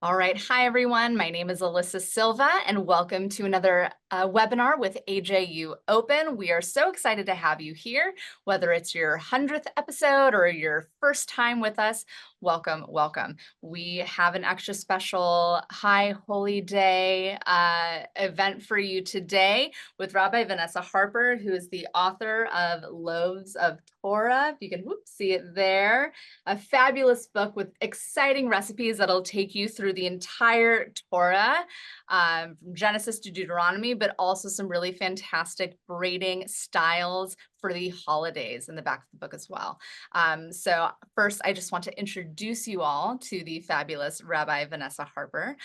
All right. Hi, everyone. My name is Alyssa Silva, and welcome to another webinar with AJU Open. We are so excited to have you here, whether it's your 100th episode or your first time with us. Welcome, welcome. We have an extra special High Holy Day event for you today with Rabbi Vanessa Harper, who is the author of Loaves of Torah. If you can see it there, a fabulous book with exciting recipes that'll take you through the entire Torah, from Genesis to Deuteronomy, but also some really fantastic braiding styles for the holidays in the back of the book as well. So first, I just want to introduce you all to the fabulous Rabbi Vanessa Harper.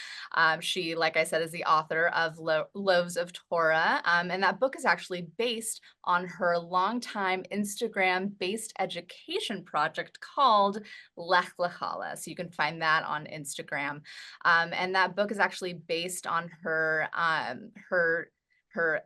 She, like I said, is the author of Loaves of Torah, and that book is actually based on her longtime Instagram-based education project called Lech Lechala. So you can find that on Instagram. And that book is actually based on her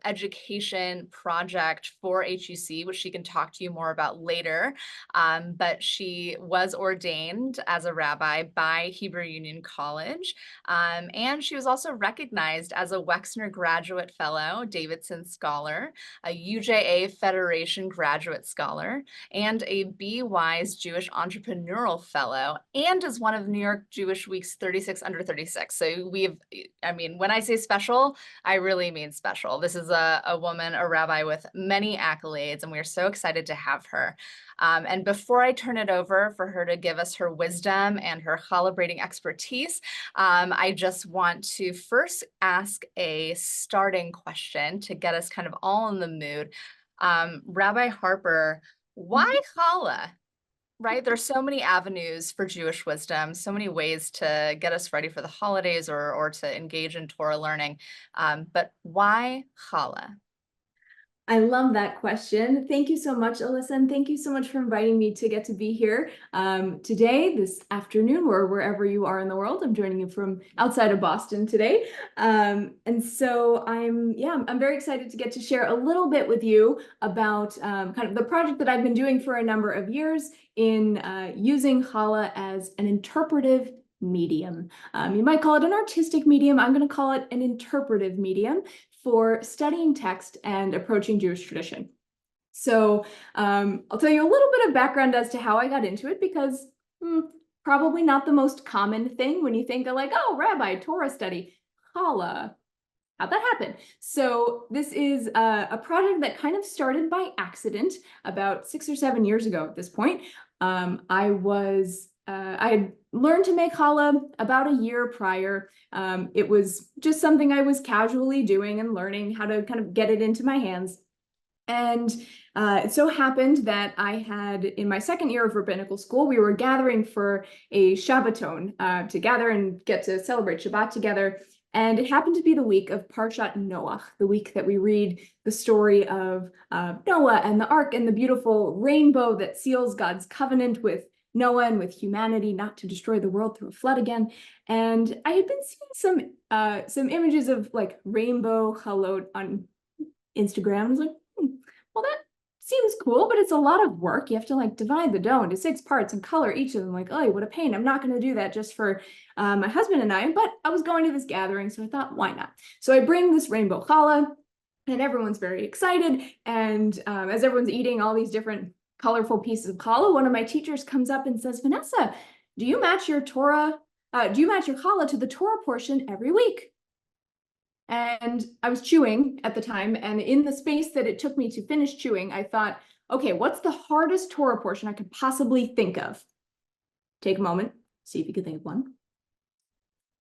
education project for HUC, which she can talk to you more about later. But she was ordained as a rabbi by Hebrew Union College. And she was also recognized as a Wexner Graduate Fellow, Davidson Scholar, a UJA Federation Graduate Scholar, and a Be Wise Jewish Entrepreneurial Fellow, and is one of New York Jewish Week's 36 under 36. So when I say special, I really mean special. This is a woman, a rabbi with many accolades, and we're so excited to have her. And before I turn it over for her to give us her wisdom and her challah braiding expertise, I just want to first ask a starting question to get us kind of all in the mood. Rabbi Harper, why challah? Right? There's so many avenues for Jewish wisdom, so many ways to get us ready for the holidays or to engage in Torah learning. But why challah? I love that question. Thank you so much, Alyssa, and thank you so much for inviting me to get to be here today, this afternoon, or wherever you are in the world. I'm joining you from outside of Boston today. And so I'm very excited to get to share a little bit with you about kind of the project that I've been doing for a number of years in using challah as an interpretive medium. You might call it an artistic medium. I'm going to call it an interpretive medium for studying text and approaching Jewish tradition. So I'll tell you a little bit of background as to how I got into it, because probably not the most common thing when you think of like, oh, rabbi, Torah study, challah. How'd that happen? So this is a project that kind of started by accident about 6 or 7 years ago at this point. I had learned to make challah about a year prior. It was just something I was casually doing and learning how to kind of get it into my hands. And it so happened that I had, in my second year of rabbinical school, we were gathering for a Shabbaton to gather and get to celebrate Shabbat together. And it happened to be the week of Parshat Noach, the week that we read the story of Noah and the ark and the beautiful rainbow that seals God's covenant with Noah and with humanity not to destroy the world through a flood again. And I had been seeing some images of like rainbow chalot on Instagram. I was like, well, that seems cool, but it's a lot of work. You have to like divide the dough into 6 parts and color each of them. Like, oh, what a pain. I'm not going to do that just for my husband and I, but I was going to this gathering, so I thought, why not? So I bring this rainbow challah, and everyone's very excited. And as everyone's eating all these different colorful pieces of challah, one of my teachers comes up and says, Vanessa, do you match your challah to the Torah portion every week? And I was chewing at the time, and in the space that it took me to finish chewing, I thought, okay, what's the hardest Torah portion I could possibly think of? Take a moment, see if you can think of one.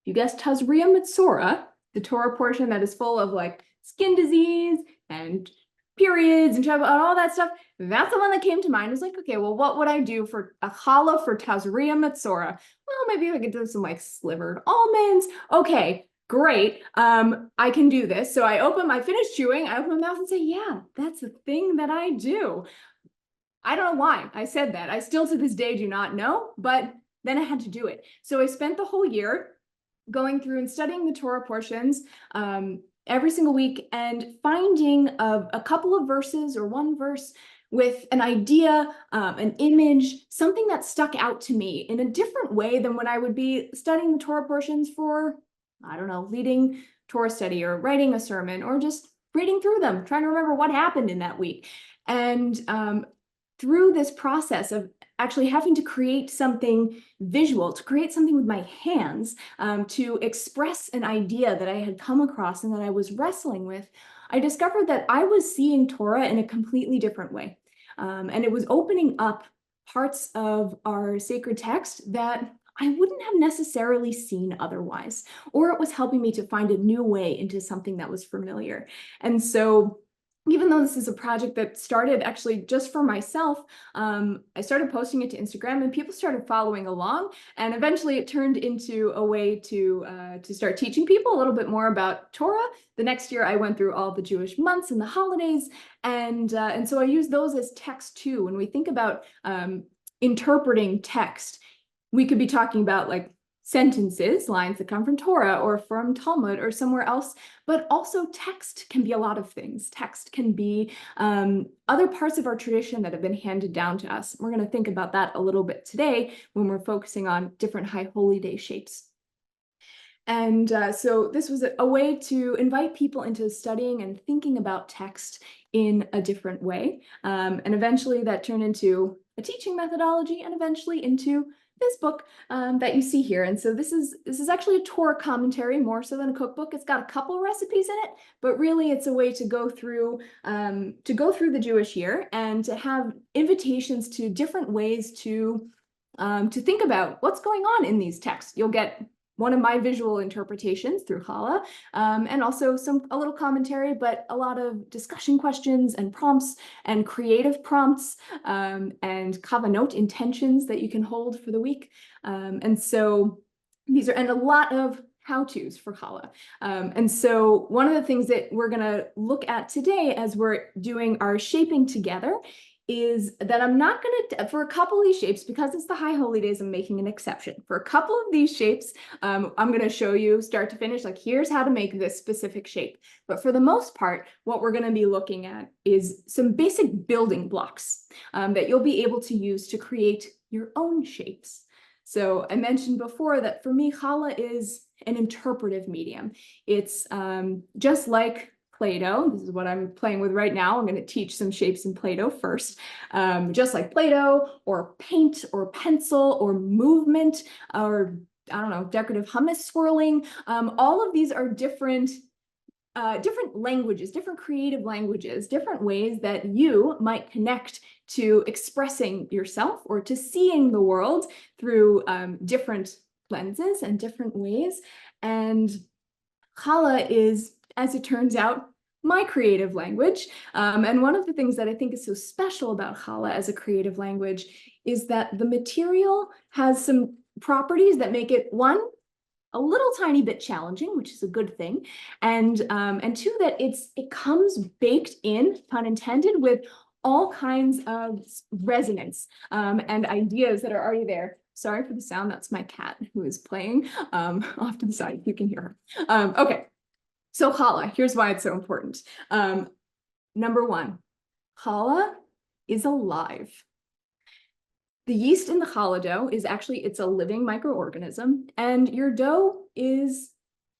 You guessed Tazria Mitzora, the Torah portion that is full of like skin disease and periods and all that stuff. That's the one that came to mind. I was like, okay, well, what would I do for a challah for Tazria Mitzora? Well, maybe I could do some like slivered almonds. Okay, great. I can do this. So I finish chewing, I open my mouth and say, yeah, that's a thing that I do. I don't know why I said that. I still to this day do not know, but then I had to do it. So I spent the whole year going through and studying the Torah portions every single week and finding a couple of verses or one verse with an idea, an image, something that stuck out to me in a different way than when I would be studying the Torah portions for, I don't know, leading Torah study or writing a sermon or just reading through them, trying to remember what happened in that week. And through this process of actually having to create something visual, to create something with my hands, to express an idea that I had come across and that I was wrestling with, I discovered that I was seeing Torah in a completely different way. And it was opening up parts of our sacred text that I wouldn't have necessarily seen otherwise, or it was helping me to find a new way into something that was familiar. And so even though this is a project that started actually just for myself, I started posting it to Instagram and people started following along. And eventually it turned into a way to start teaching people a little bit more about Torah. The next year I went through all the Jewish months and the holidays. And so I use those as text too. When we think about interpreting text, we could be talking about like sentences, lines that come from Torah or from Talmud or somewhere else, but also text can be a lot of things. Text can be other parts of our tradition that have been handed down to us. We're going to think about that a little bit today when we're focusing on different High Holy Day shapes. And so this was a way to invite people into studying and thinking about text in a different way. And eventually that turned into a teaching methodology and eventually into this book that you see here. And so this is actually a Torah commentary more so than a cookbook. It's got a couple recipes in it, but really it's a way to go through the Jewish year and to have invitations to different ways to think about what's going on in these texts. You'll get one of my visual interpretations through Challah, and also a little commentary, but a lot of discussion questions and prompts and creative prompts, and kavanot intentions that you can hold for the week. And so these are, and a lot of how-tos for Challah. And so one of the things that we're gonna look at today as we're doing our shaping together is that I'm not gonna, for a couple of these shapes, because it's the High Holy Days, I'm making an exception. For a couple of these shapes, I'm gonna show you start to finish, like here's how to make this specific shape. But for the most part, what we're gonna be looking at is some basic building blocks that you'll be able to use to create your own shapes. So I mentioned before that for me, Challah is an interpretive medium. It's just like Play-Doh. This is what I'm playing with right now. I'm going to teach some shapes in Play-Doh first. Just like Play-Doh or paint or pencil or movement or, I don't know, decorative hummus swirling. All of these are different languages, different creative languages, different ways that you might connect to expressing yourself or to seeing the world through different lenses and different ways. And Challah is, as it turns out, my creative language. And one of the things that I think is so special about Challah as a creative language is that the material has some properties that make it, one, a little tiny bit challenging, which is a good thing, and two, that it comes baked in, pun intended, with all kinds of resonance and ideas that are already there. Sorry for the sound, that's my cat who is playing off to the side, you can hear her. Okay. So Challah, here's why it's so important. Number one, Challah is alive. The yeast in the challah dough is actually, it's a living microorganism, and your dough is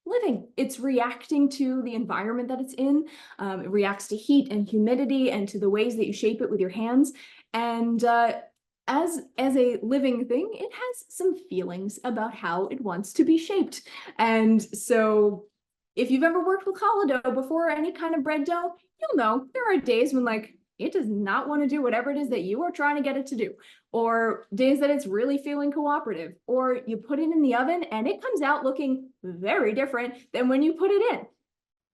living. It's reacting to the environment that it's in. It reacts to heat and humidity and to the ways that you shape it with your hands. And as a living thing, it has some feelings about how it wants to be shaped. And so if you've ever worked with challah dough before, or any kind of bread dough, you'll know there are days when like it does not want to do whatever it is that you are trying to get it to do, or days that it's really feeling cooperative, or you put it in the oven and it comes out looking very different than when you put it in.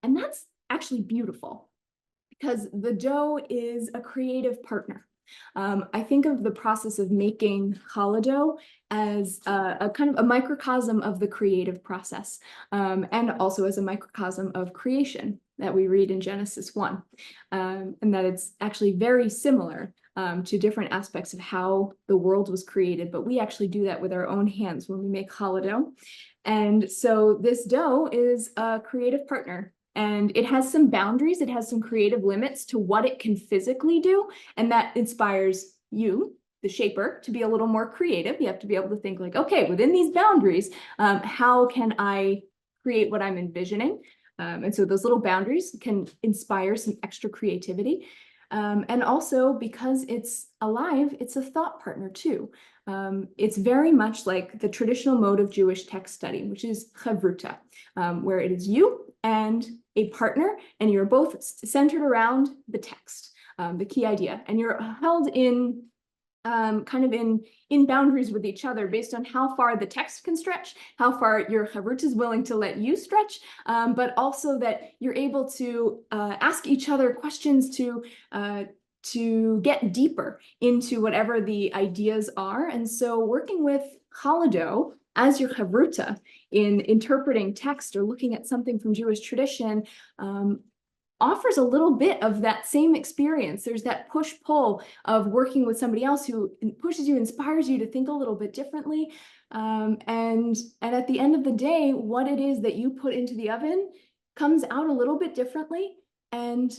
And that's actually beautiful because the dough is a creative partner. I think of the process of making challah dough as a kind of a microcosm of the creative process, and also as a microcosm of creation that we read in Genesis 1, and that it's actually very similar to different aspects of how the world was created, but we actually do that with our own hands when we make challah dough. And so this dough is a creative partner. And it has some boundaries, it has some creative limits to what it can physically do, and that inspires you, the shaper, to be a little more creative. You have to be able to think like, okay, within these boundaries, how can I create what I'm envisioning? And so those little boundaries can inspire some extra creativity. And also, because it's alive, it's a thought partner too. It's very much like the traditional mode of Jewish text study, which is chavruta, where it is you and a partner, and you're both centered around the text, the key idea, and you're held in kind of in boundaries with each other based on how far the text can stretch, how far your chavruta is willing to let you stretch, but also that you're able to ask each other questions to get deeper into whatever the ideas are. And so working with challah dough as your chavruta in interpreting text or looking at something from Jewish tradition offers a little bit of that same experience. There's that push-pull of working with somebody else who pushes you, inspires you to think a little bit differently. And at the end of the day, what it is that you put into the oven comes out a little bit differently. And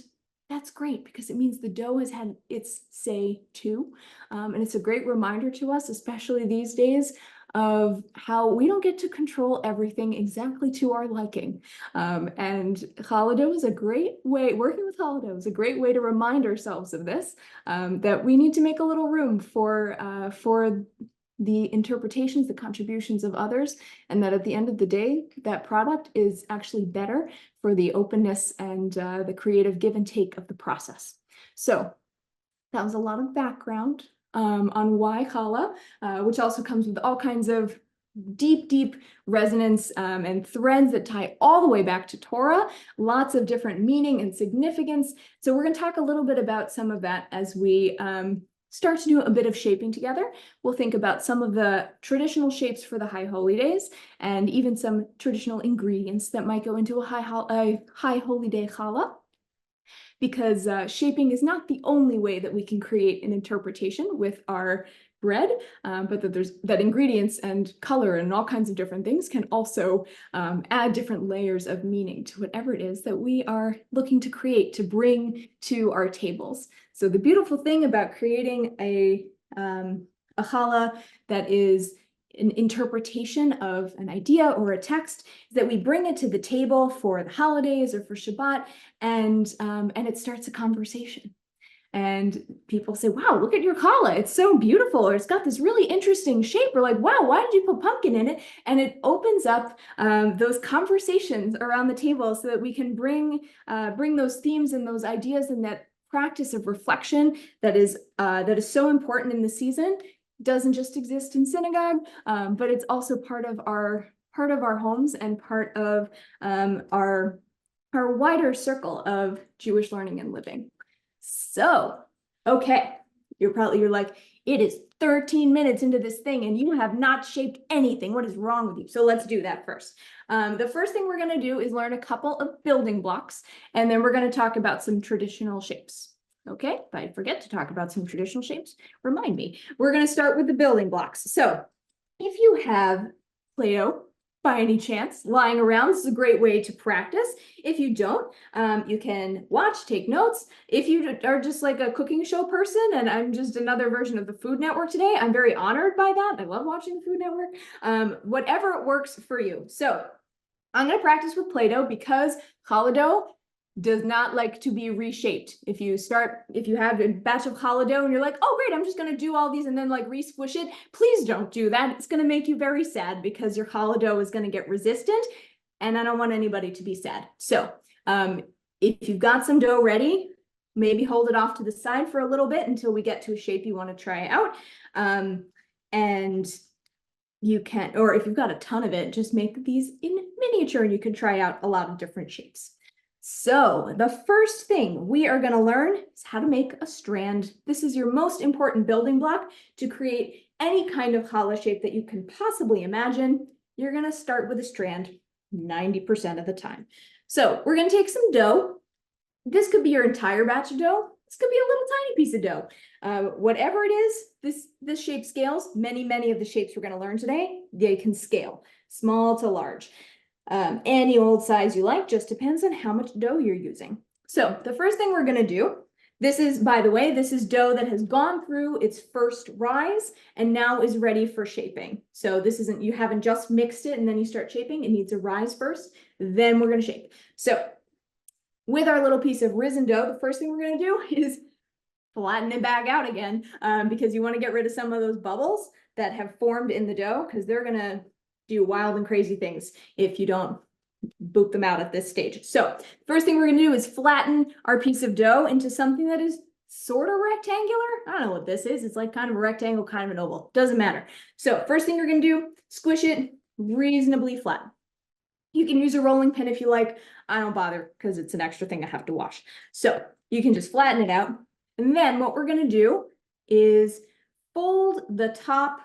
that's great because it means the dough has had its say too. And it's a great reminder to us, especially these days, of how we don't get to control everything exactly to our liking. And challah dough is a great way, working with challah dough is a great way to remind ourselves of this, that we need to make a little room for the interpretations, the contributions of others, and that at the end of the day, that product is actually better for the openness and the creative give and take of the process. So that was a lot of background on why challah, which also comes with all kinds of deep resonance and threads that tie all the way back to Torah, lots of different meaning and significance. So we're going to talk a little bit about some of that as we start to do a bit of shaping together. We'll think about some of the traditional shapes for the high holy days and even some traditional ingredients that might go into a high holy day challah. Because shaping is not the only way that we can create an interpretation with our bread, but that ingredients and color and all kinds of different things can also add different layers of meaning to whatever it is that we are looking to create, to bring to our tables. So the beautiful thing about creating a challah that is an interpretation of an idea or a text is that we bring it to the table for the holidays or for Shabbat, and it starts a conversation. And people say, wow, look at your challah, it's so beautiful, or it's got this really interesting shape, or like, wow, why did you put pumpkin in it? And it opens up those conversations around the table so that we can bring those themes and those ideas and that practice of reflection that is so important in the season. Doesn't just exist in synagogue, but it's also part of our homes and part of our wider circle of Jewish learning and living. So, okay, you're like, it is 13 minutes into this thing and you have not shaped anything. What is wrong with you? So let's do that first. The first thing we're going to do is learn a couple of building blocks, and then we're going to talk about some traditional shapes. Okay, if I forget to talk about some traditional shapes, remind me. We're going to start with the building blocks. So if you have Play-Doh by any chance lying around, this is a great way to practice. If you don't, you can watch, take notes. If you are just like a cooking show person, and I'm just another version of the Food Network today, I'm very honored by that. I love watching the Food Network. Whatever works for you. So I'm going to practice with Play-Doh because challah dough does not like to be reshaped. If you have a batch of challah dough and you're like, oh great, I'm just going to do all these and then like re-squish it, please don't do that. It's going to make you very sad because your challah dough is going to get resistant, and I don't want anybody to be sad. So if you've got some dough ready, maybe hold it off to the side for a little bit until we get to a shape you want to try out. And you can, or if you've got a ton of it, just make these in miniature and you can try out a lot of different shapes. So the first thing we are going to learn is how to make a strand. This is your most important building block to create any kind of challah shape that you can possibly imagine. You're going to start with a strand 90% of the time. So we're going to take some dough. This could be your entire batch of dough. This could be a little tiny piece of dough. Whatever it is, this shape scales. Many of the shapes we're going to learn today, they can scale, small to large. any old size you like, just depends on how much dough you're using. So the first thing we're gonna do, this is, by the way, this is dough that has gone through its first rise and now is ready for shaping. So this isn't, you haven't just mixed it and then you start shaping. It needs to rise first, then we're gonna shape. So with our little piece of risen dough, the first thing we're gonna do is flatten it back out again, because you wanna get rid of some of those bubbles that have formed in the dough, because they're gonna do wild and crazy things if you don't boot them out at this stage. So first thing we're gonna do is flatten our piece of dough into something that is sort of rectangular. I don't know what this is. It's like kind of a rectangle, kind of an oval. Doesn't matter. So first thing you're gonna do, squish it reasonably flat. You can use a rolling pin if you like. I don't bother because it's an extra thing I have to wash. So you can just flatten it out. And then what we're gonna do is fold the top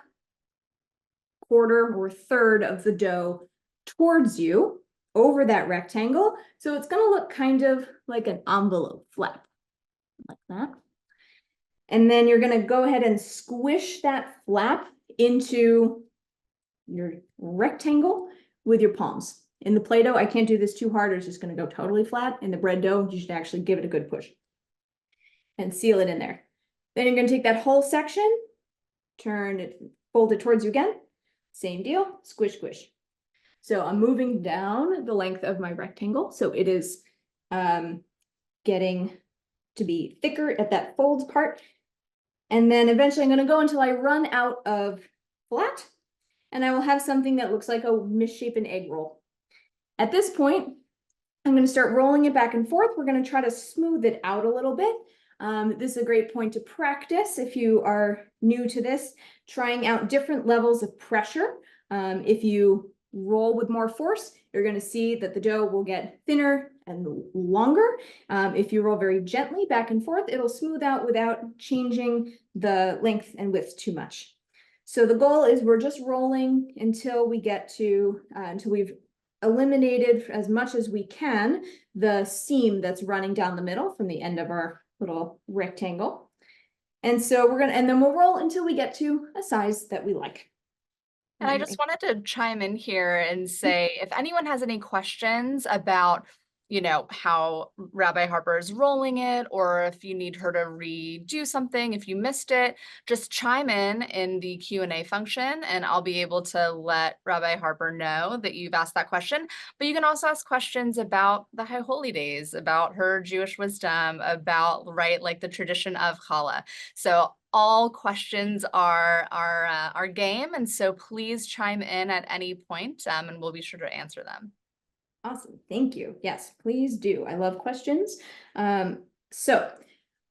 quarter or third of the dough towards you over that rectangle. So it's going to look kind of like an envelope flap, like that. And then you're going to go ahead and squish that flap into your rectangle with your palms. In the Play-Doh, I can't do this too hard. It's just going to go totally flat. In the bread dough, you should actually give it a good push and seal it in there. Then you're going to take that whole section, turn it, fold it towards you again. Same deal, squish, squish. So I'm moving down the length of my rectangle. So it is getting to be thicker at that fold part. And then eventually I'm going to go until I run out of flat. And I will have something that looks like a misshapen egg roll. At this point, I'm going to start rolling it back and forth. We're going to try to smooth it out a little bit. This is a great point to practice if you are new to this, trying out different levels of pressure. If you roll with more force, you're going to see that the dough will get thinner and longer. If you roll very gently back and forth, it'll smooth out without changing the length and width too much. So the goal is we're just rolling until we get to, until we've eliminated as much as we can the seam that's running down the middle from the end of our little rectangle. And so we're gonna, and then we'll roll until we get to a size that we like. And I just wanted to chime in here and say, if anyone has any questions about, you know, how Rabbi Harper is rolling it, or if you need her to redo something, if you missed it, just chime in the Q&A function, and I'll be able to let Rabbi Harper know that you've asked that question. But you can also ask questions about the High Holy Days, about her Jewish wisdom, about, right, like the tradition of challah. So all questions are game, and so please chime in at any point, and we'll be sure to answer them. Awesome, thank you. Yes, please do. I love questions. So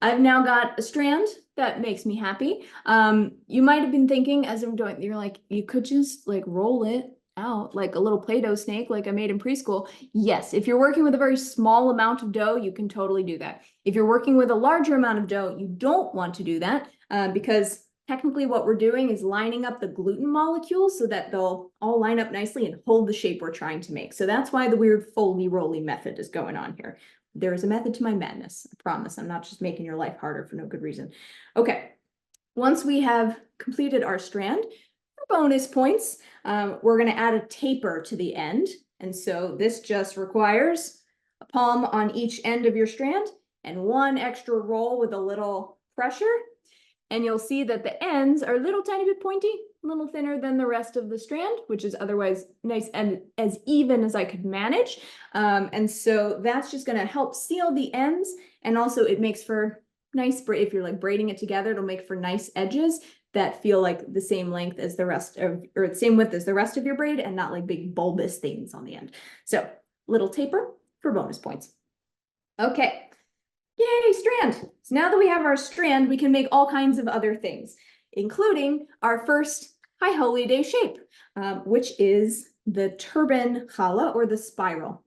I've now got a strand that makes me happy. You might have been thinking as I'm doing, you're like, you could just like roll it out like a little Play-Doh snake like I made in preschool. Yes, if you're working with a very small amount of dough, you can totally do that. If you're working with a larger amount of dough, you don't want to do that because technically what we're doing is lining up the gluten molecules so that they'll all line up nicely and hold the shape we're trying to make. So that's why the weird foldy-rolly method is going on here. There is a method to my madness, I promise. I'm not just making your life harder for no good reason. Okay, once we have completed our strand, for bonus points, we're gonna add a taper to the end. And so this just requires a palm on each end of your strand and one extra roll with a little pressure. And you'll see that the ends are a little tiny bit pointy, a little thinner than the rest of the strand, which is otherwise nice and as even as I could manage. And so that's just going to help seal the ends. And also it makes for nice, if you're like braiding it together, it'll make for nice edges that feel like the same length as the rest of, or the same width as the rest of your braid and not like big bulbous things on the end. So little taper for bonus points. Okay. Yay, strand. So now that we have our strand, we can make all kinds of other things, including our first High Holy Day shape, which is the turban challah or the spiral.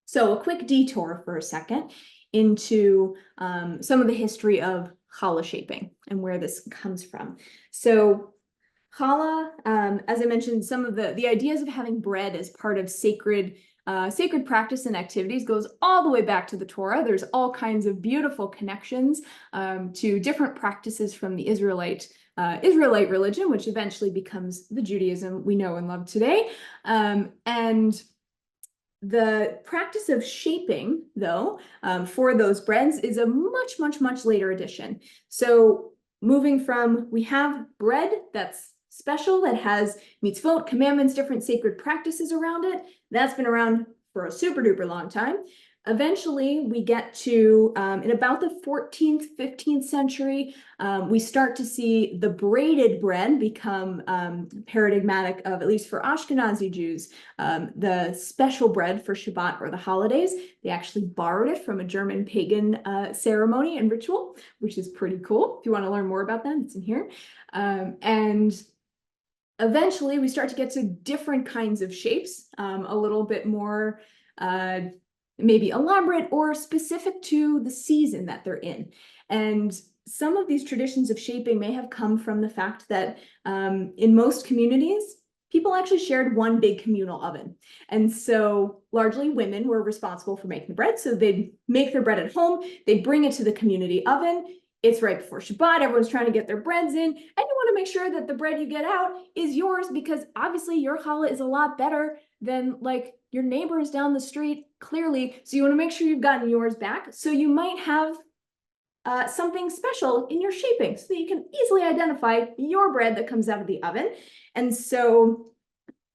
So a quick detour for a second into some of the history of challah shaping and where this comes from. So challah, as I mentioned, some of the ideas of having bread as part of sacred practice and activities goes all the way back to the Torah. There's all kinds of beautiful connections to different practices from the Israelite religion, which eventually becomes the Judaism we know and love today. And The practice of shaping, though, for those breads is a much, much, much later addition. So moving from, we have bread that's special, that has mitzvot, commandments, different sacred practices around it. That's been around for a super duper long time. Eventually, we get to, in about the 14th, 15th century, we start to see the braided bread become paradigmatic of, at least for Ashkenazi Jews, the special bread for Shabbat or the holidays. They actually borrowed it from a German pagan ceremony and ritual, which is pretty cool. If you want to learn more about that, it's in here. And eventually, we start to get to different kinds of shapes, a little bit more maybe elaborate or specific to the season that they're in. And some of these traditions of shaping may have come from the fact that in most communities, people actually shared one big communal oven. And so largely women were responsible for making the bread. So they'd make their bread at home, they'd bring it to the community oven. It's right before Shabbat, everyone's trying to get their breads in, and you want to make sure that the bread you get out is yours, because obviously your challah is a lot better than like your neighbors down the street, clearly. So you want to make sure you've gotten yours back. So you might have something special in your shaping so that you can easily identify your bread that comes out of the oven. And so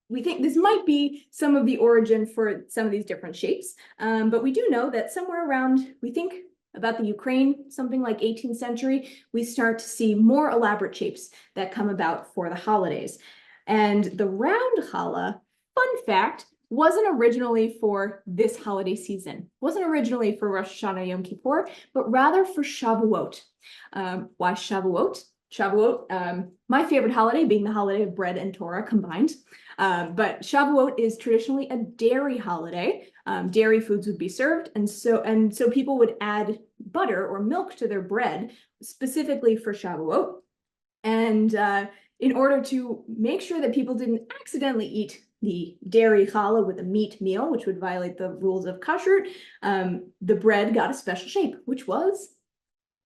we think this might be some of the origin for some of these different shapes. But we do know that somewhere around, we think about the Ukraine, something like 18th century, we start to see more elaborate shapes that come about for the holidays. And the round challah, fun fact, wasn't originally for this holiday season, wasn't originally for Rosh Hashanah Yom Kippur, but rather for Shavuot. Why Shavuot? Shavuot, my favorite holiday being the holiday of bread and Torah combined. But Shavuot is traditionally a dairy holiday. Dairy foods would be served, and so people would add butter or milk to their bread specifically for Shavuot. And in order to make sure that people didn't accidentally eat the dairy challah with a meat meal, which would violate the rules of kashrut, the bread got a special shape, which was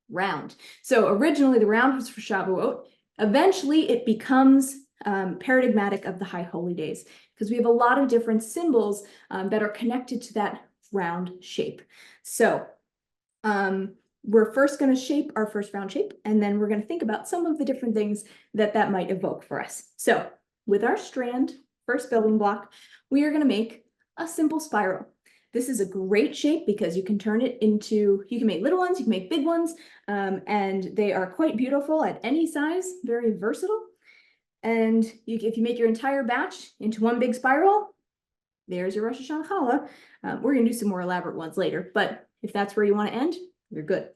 round. So originally the round was for Shavuot. Eventually it becomes paradigmatic of the High Holy Days, because we have a lot of different symbols that are connected to that round shape. So we're first going to shape our first round shape, and then we're going to think about some of the different things that that might evoke for us. So with our strand, first building block, we are going to make a simple spiral. This is a great shape because you can turn it into, you can make little ones, you can make big ones, and they are quite beautiful at any size, very versatile. And if you make your entire batch into one big spiral, there's your Rosh Hashanah challah. We're going to do some more elaborate ones later, but if that's where you want to end, you're good.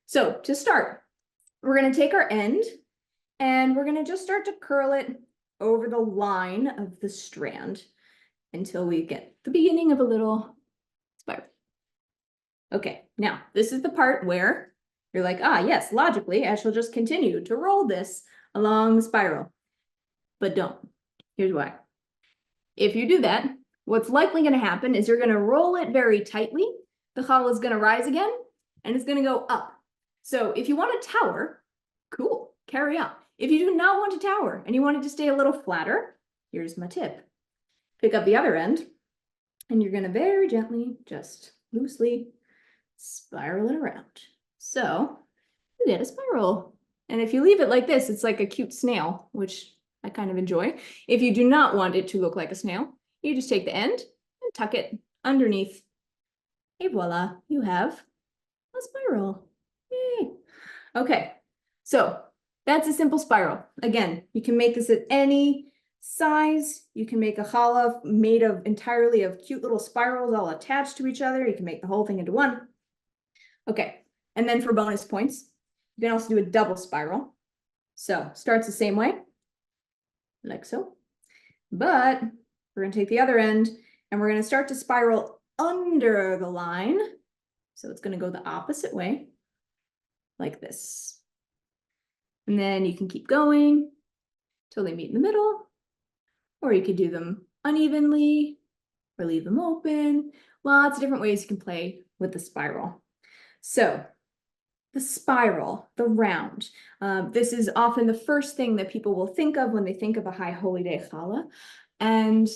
So to start, we're going to take our end and we're going to just start to curl it over the line of the strand until we get the beginning of a little spiral. Okay, now this is the part where you're like, ah, yes, logically, I shall just continue to roll this along the spiral. But don't. Here's why. If you do that, what's likely going to happen is you're going to roll it very tightly. The challah is going to rise again, and it's going to go up. So if you want to tower, cool, carry on. If you do not want to tower and you want it to stay a little flatter, here's my tip. Pick up the other end, and you're going to very gently, just loosely spiral it around. So you get a spiral. And if you leave it like this, it's like a cute snail, which I kind of enjoy. If you do not want it to look like a snail, you just take the end and tuck it underneath. Et voila, you have a spiral. Yay. Okay, so that's a simple spiral. Again, you can make this at any size. You can make a challah made of entirely of cute little spirals all attached to each other. You can make the whole thing into one. Okay, and then for bonus points, you can also do a double spiral. So starts the same way, like so. But we're going to take the other end and we're going to start to spiral under the line. So it's going to go the opposite way, like this. And then you can keep going till they meet in the middle, or you could do them unevenly or leave them open. Lots of different ways you can play with the spiral. So the spiral, the round, this is often the first thing that people will think of when they think of a High Holy Day challah. And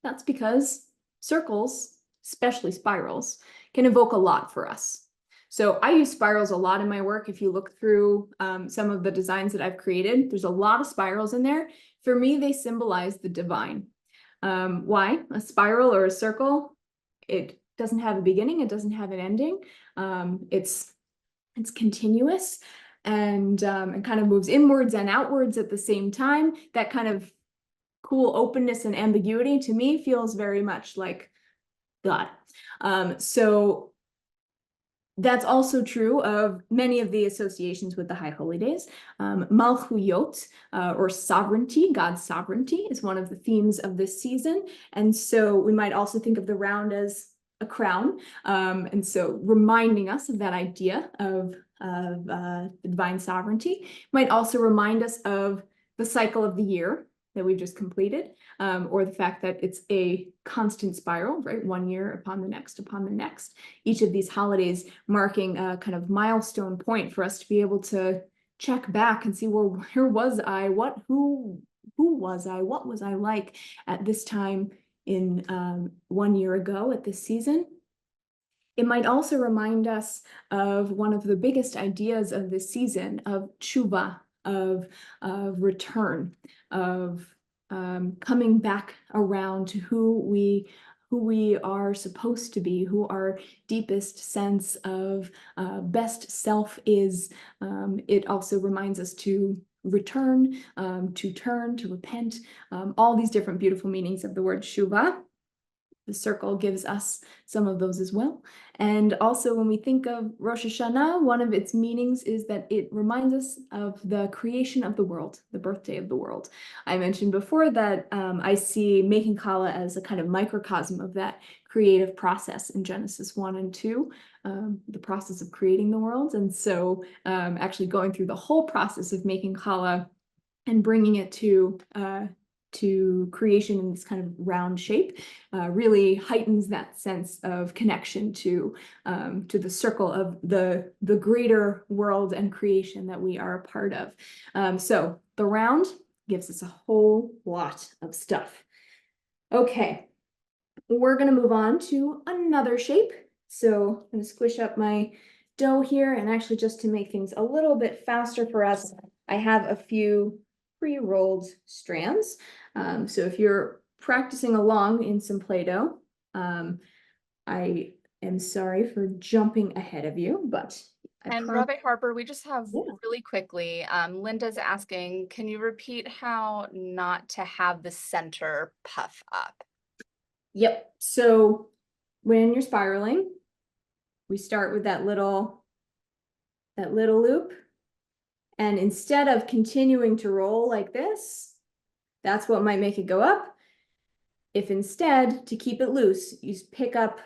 that's because circles especially spirals, can evoke a lot for us. So I use spirals a lot in my work. If you look through some of the designs that I've created, there's a lot of spirals in there. For me, they symbolize the divine. Why? A spiral or a circle, it doesn't have a beginning, it doesn't have an ending. It's continuous and kind of moves inwards and outwards at the same time. That kind of cool openness and ambiguity to me feels very much like God. So that's also true of many of the associations with the High Holy Days. Malchuyot, or sovereignty, God's sovereignty, is one of the themes of this season. And so we might also think of the round as a crown. And so reminding us of that idea of divine sovereignty might also remind us of the cycle of the year that we've just completed, or the fact that it's a constant spiral, right? One year upon the next, upon the next. Each of these holidays marking a kind of milestone point for us to be able to check back and see, well, where was I? Who was I? What was I like at this time in 1 year ago at this season? It might also remind us of one of the biggest ideas of this season, of tshuva, of return, of coming back around to who we are supposed to be, who our deepest sense of best self is. It also reminds us to return, to turn, to repent, all these different beautiful meanings of the word tshuva. The circle gives us some of those as well. And also when we think of Rosh Hashanah, one of its meanings is that it reminds us of the creation of the world, the birthday of the world. I mentioned before that I see making challah as a kind of microcosm of that creative process in Genesis 1 and 2, the process of creating the world. And so actually going through the whole process of making challah and bringing it to creation in this kind of round shape really heightens that sense of connection to the circle of the greater world and creation that we are a part of. So the round gives us a whole lot of stuff. Okay, we're going to move on to another shape. So I'm going to squish up my dough here, and actually just to make things a little bit faster for us, I have a few pre-rolled strands. So if you're practicing along in some Play-Doh, I am sorry for jumping ahead of you, but And Rabbi Harper, we just have Yeah. really quickly, Linda's asking, can you repeat how not to have the center puff up? Yep. So when you're spiraling, we start with that little loop. And instead of continuing to roll like this, that's what might make it go up. If instead, to keep it loose, you pick up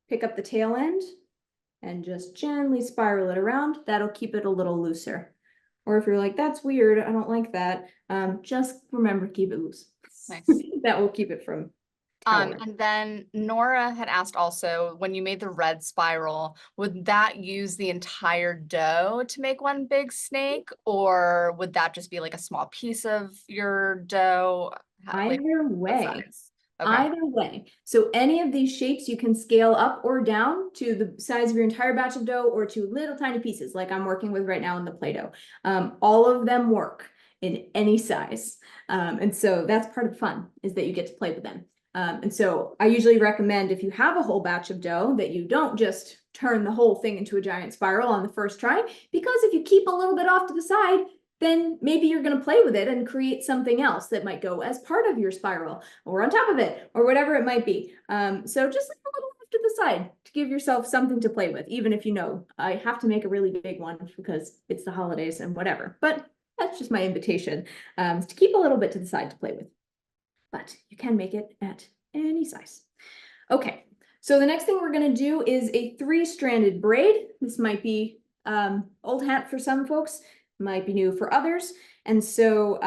the tail end and just gently spiral it around, that'll keep it a little looser. Or if you're like, that's weird, I don't like that, just remember, keep it loose. Nice. That will keep it from towering. And then Nora had asked also, when you made the red spiral, would that use the entire dough to make one big snake, or would that just be like a small piece of your dough? Either way. Okay. Either way. So any of these shapes you can scale up or down to the size of your entire batch of dough or to little tiny pieces like I'm working with right now in the Play-Doh. All of them work in any size. And so that's part of the fun, is that you get to play with them. And so I usually recommend, if you have a whole batch of dough, that you don't just turn the whole thing into a giant spiral on the first try, because if you keep a little bit off to the side, then maybe you're going to play with it and create something else that might go as part of your spiral or on top of it or whatever it might be. So just leave a little off to the side to give yourself something to play with, even if you know I have to make a really big one because it's the holidays and whatever. But that's just my invitation, to keep a little bit to the side to play with. But you can make it at any size. Okay, so the next thing we're going to do is a 3-stranded braid. This might be old hat for some folks, might be new for others. And so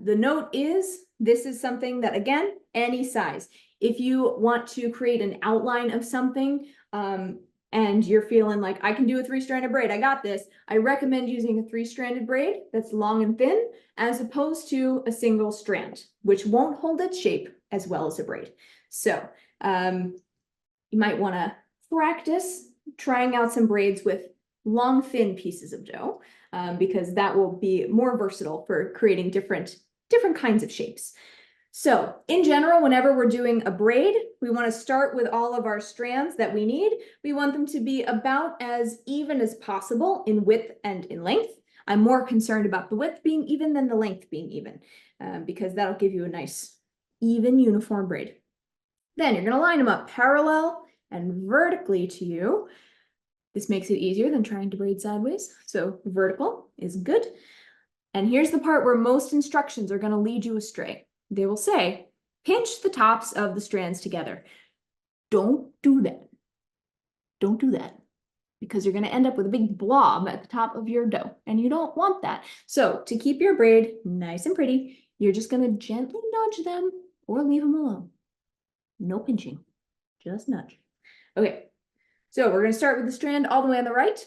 the note is, this is something that, again, any size. If you want to create an outline of something and you're feeling like, I can do a 3-stranded braid, I got this, I recommend using a 3-stranded braid that's long and thin, as opposed to a single strand, which won't hold its shape as well as a braid. So you might want to practice trying out some braids with long, thin pieces of dough, because that will be more versatile for creating different kinds of shapes. So in general, whenever we're doing a braid, we want to start with all of our strands that we need. We want them to be about as even as possible in width and in length. I'm more concerned about the width being even than the length being even, because that'll give you a nice, even, uniform braid. Then you're going to line them up parallel and vertically to you. This makes it easier than trying to braid sideways. So vertical is good. And here's the part where most instructions are going to lead you astray. They will say, pinch the tops of the strands together. Don't do that. Don't do that, because you're going to end up with a big blob at the top of your dough, and you don't want that. So to keep your braid nice and pretty, you're just going to gently nudge them or leave them alone. No pinching, just nudge. Okay, so we're going to start with the strand all the way on the right.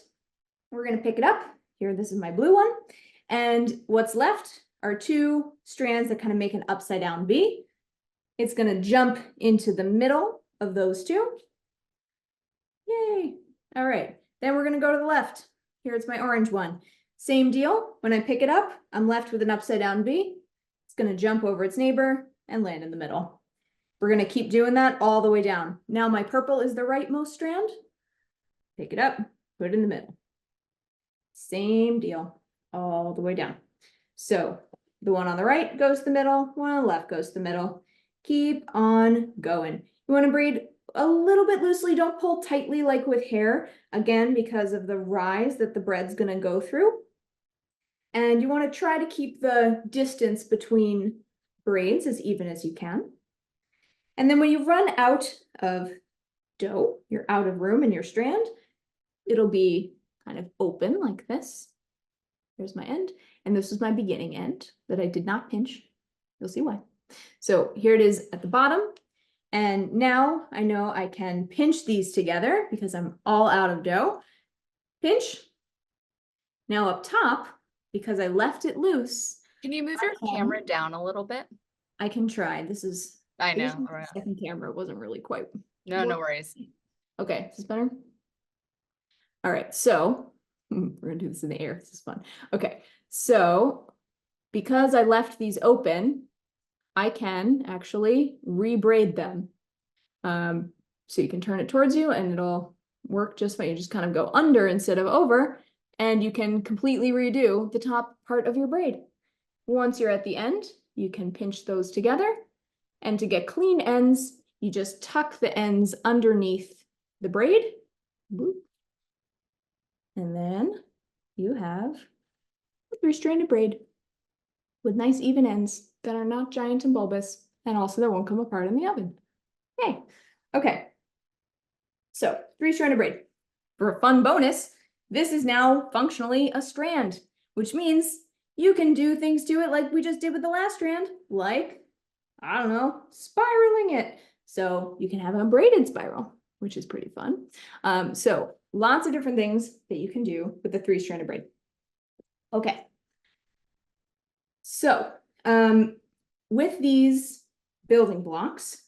We're going to pick it up. Here, this is my blue one. And what's left are two strands that kind of make an upside down V. It's going to jump into the middle of those two. Yay. All right. Then we're going to go to the left. Here it's my orange one. Same deal. When I pick it up, I'm left with an upside down V. It's going to jump over its neighbor and land in the middle. We're going to keep doing that all the way down. Now my purple is the rightmost strand. Pick it up, put it in the middle. Same deal all the way down. So the one on the right goes to the middle, one on the left goes to the middle. Keep on going. You want to braid a little bit loosely. Don't pull tightly like with hair, again, because of the rise that the bread's going to go through. And you want to try to keep the distance between braids as even as you can. And then when you run out of dough, you're out of room in your strand, it'll be kind of open like this. Here's my end. And this is my beginning end that I did not pinch. You'll see why. So here it is at the bottom. And now I know I can pinch these together because I'm all out of dough. Pinch. Now up top, because I left it loose. Can you move your camera down a little bit? I can try. This is, I know. All right. Second camera wasn't really quite. No worries. Okay, is this better? All right, so we're gonna do this in the air. This is fun. Okay, so because I left these open, I can actually rebraid them. So you can turn it towards you and it'll work just fine. You just kind of go under instead of over, and you can completely redo the top part of your braid. Once you're at the end, you can pinch those together, and to get clean ends, you just tuck the ends underneath the braid. Boop. And then you have a three-stranded braid with nice even ends that are not giant and bulbous, and also that won't come apart in the oven. Hey, okay. So three-stranded braid. For a fun bonus, this is now functionally a strand, which means you can do things to it like we just did with the last strand, like, I don't know, spiraling it. So you can have a braided spiral, which is pretty fun. So lots of different things that you can do with the three-stranded braid. Okay. So with these building blocks,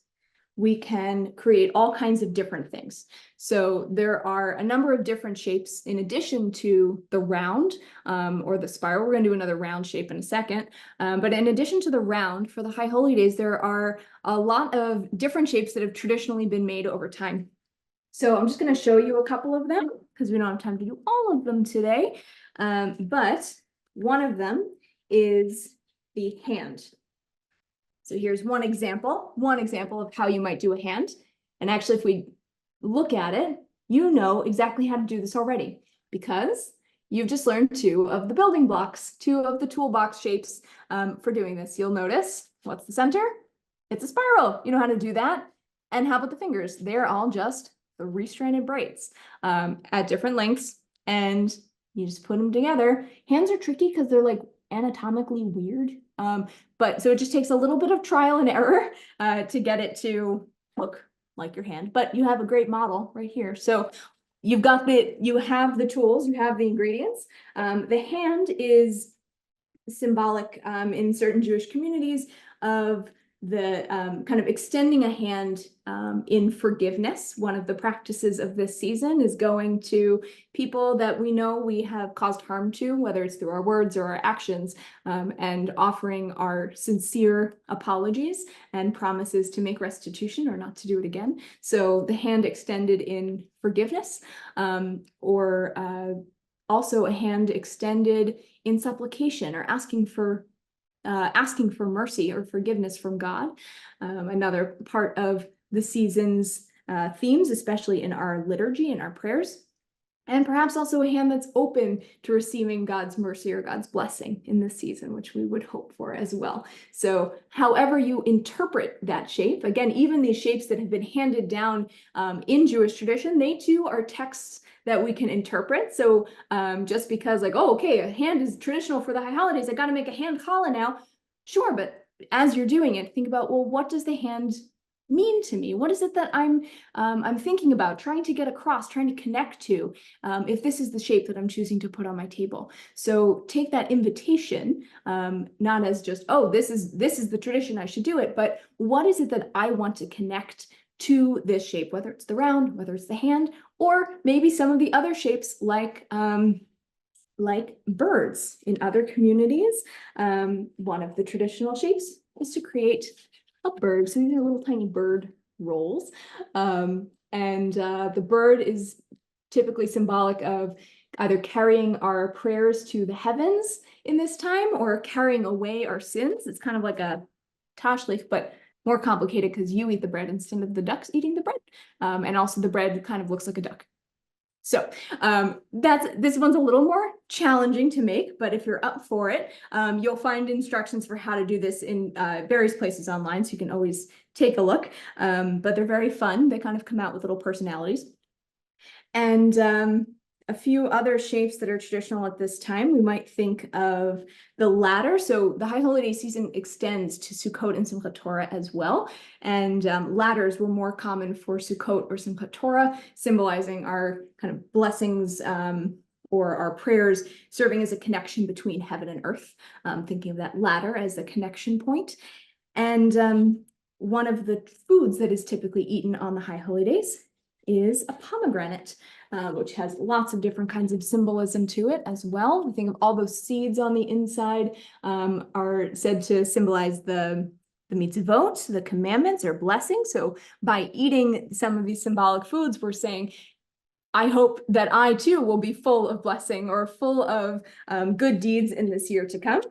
we can create all kinds of different things. So there are a number of different shapes in addition to the round or the spiral. We're going to do another round shape in a second. But in addition to the round, for the High Holy Days, there are a lot of different shapes that have traditionally been made over time. So I'm just going to show you a couple of them because we don't have time to do all of them today. But one of them is the hand. So here's one example of how you might do a hand. And actually, if we look at it, you know exactly how to do this already because you've just learned two of the building blocks, two of the toolbox shapes for doing this. You'll notice, what's the center? It's a spiral. You know how to do that. And how about the fingers? They're all just three-stranded braids at different lengths, and you just put them together. Hands are tricky because they're like anatomically weird. But so it just takes a little bit of trial and error to get it to look like your hand, but you have a great model right here. So you have the tools, you have the ingredients. The hand is symbolic in certain Jewish communities of the kind of extending a hand in forgiveness. One of the practices of this season is going to people that we know we have caused harm to, whether it's through our words or our actions, and offering our sincere apologies and promises to make restitution or not to do it again. So the hand extended in forgiveness, or also a hand extended in supplication or asking for mercy or forgiveness from God. Another part of the season's themes, especially in our liturgy and our prayers. And perhaps also a hand that's open to receiving God's mercy or God's blessing in this season, which we would hope for as well. So however you interpret that shape, again, even these shapes that have been handed down in Jewish tradition, they too are texts that we can interpret. So just because like, oh, okay, a hand is traditional for the high holidays, I got to make a hand challah now. Sure, but as you're doing it, think about, well, what does the hand mean to me? What is it that I'm thinking about, trying to get across, trying to connect to, if this is the shape that I'm choosing to put on my table? So take that invitation, not as just, oh, this is the tradition, I should do it, but what is it that I want to connect to this shape, whether it's the round, whether it's the hand, or maybe some of the other shapes like birds in other communities. One of the traditional shapes is to create a bird. So these are little tiny bird rolls. And the bird is typically symbolic of either carrying our prayers to the heavens in this time or carrying away our sins. It's kind of like a tashlich, but more complicated because you eat the bread instead of the ducks eating the bread. And also the bread kind of looks like a duck. So this one's a little more challenging to make, but if you're up for it, you'll find instructions for how to do this in various places online, so you can always take a look. But they're very fun. They kind of come out with little personalities. And a few other shapes that are traditional at this time, we might think of the ladder. So the high holiday season extends to Sukkot and Simchat Torah as well. And ladders were more common for Sukkot or Simchat Torah, symbolizing our kind of blessings or our prayers, serving as a connection between heaven and earth, thinking of that ladder as a connection point. And one of the foods that is typically eaten on the high holidays is a pomegranate, which has lots of different kinds of symbolism to it as well. We think of all those seeds on the inside are said to symbolize the mitzvot, the commandments or blessings. So by eating some of these symbolic foods, we're saying, I hope that I too will be full of blessing or full of good deeds in this year to come.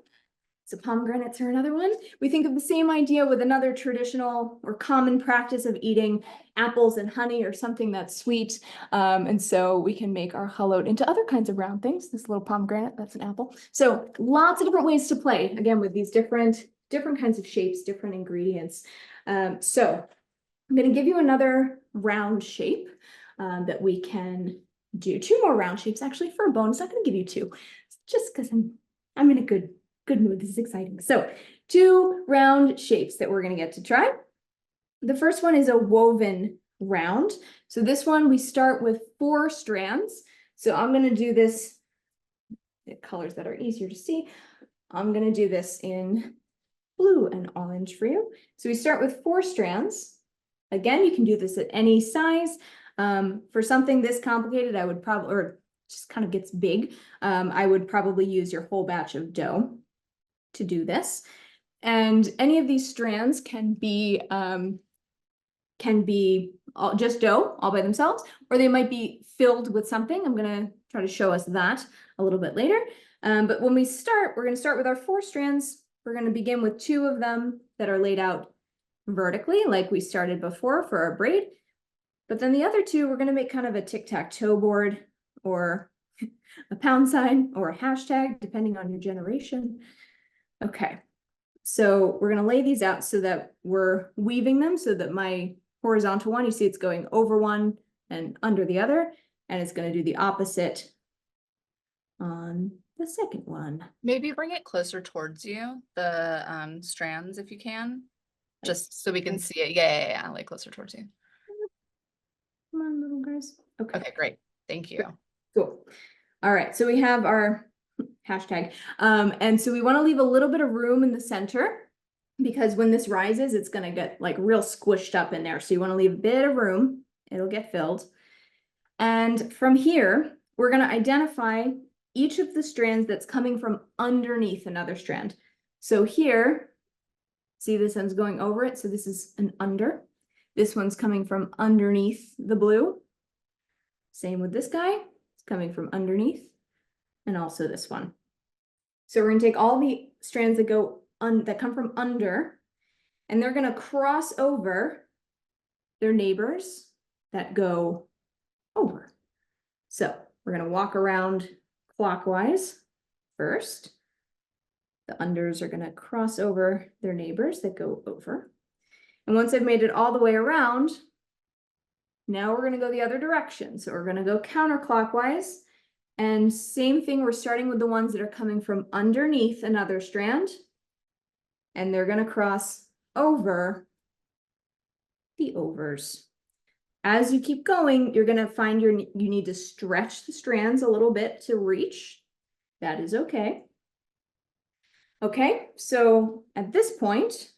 So pomegranates are another one. We think of the same idea with another traditional or common practice of eating apples and honey or something that's sweet. And so we can make our challot into other kinds of round things. This little pomegranate, that's an apple. So lots of different ways to play, again, with these different kinds of shapes, different ingredients. So I'm going to give you another round shape that we can do. Two more round shapes, actually, for a bonus. I'm going to give you two, just because I'm in a good mood. This is exciting. So two round shapes that we're going to get to try. The first one is a woven round. So this one, we start with 4 strands. So I'm going to do this in colors that are easier to see. I'm going to do this in blue and orange for you. So we start with 4 strands. Again, you can do this at any size. For something this complicated, I would probably, or just kind of gets big, I would probably use your whole batch of dough to do this. And any of these strands can be just dough all by themselves, or they might be filled with something. I'm going to try to show us that a little bit later. But when we start, we're going to start with our 4 strands. We're going to begin with 2 of them that are laid out vertically, like we started before for our braid. But then the other 2, we're going to make kind of a tic-tac-toe board or a pound sign or a hashtag, depending on your generation. Okay, so we're going to lay these out so that we're weaving them so that my horizontal one, you see it's going over one and under the other, and it's going to do the opposite on the second one. Maybe bring it closer towards you, the strands, if you can, just so we can see it. Yeah, like closer towards you. Come on, little guys. Okay, great. Thank you. Cool. All right, so we have our hashtag. And so we want to leave a little bit of room in the center because when this rises, it's going to get like real squished up in there. So you want to leave a bit of room. It'll get filled. And from here, we're going to identify each of the strands that's coming from underneath another strand. So here, see this one's going over it. So this is an under. This one's coming from underneath the blue. Same with this guy. It's coming from underneath. And also this one. So we're going to take all the strands that go that come from under, and they're going to cross over their neighbors that go over. So we're going to walk around clockwise first. The unders are going to cross over their neighbors that go over. And once I've made it all the way around, now we're going to go the other direction. So we're going to go counterclockwise. And same thing, we're starting with the ones that are coming from underneath another strand. And they're going to cross over the overs. As you keep going, you're going to find you need to stretch the strands a little bit to reach. That is okay. Okay, so at this point,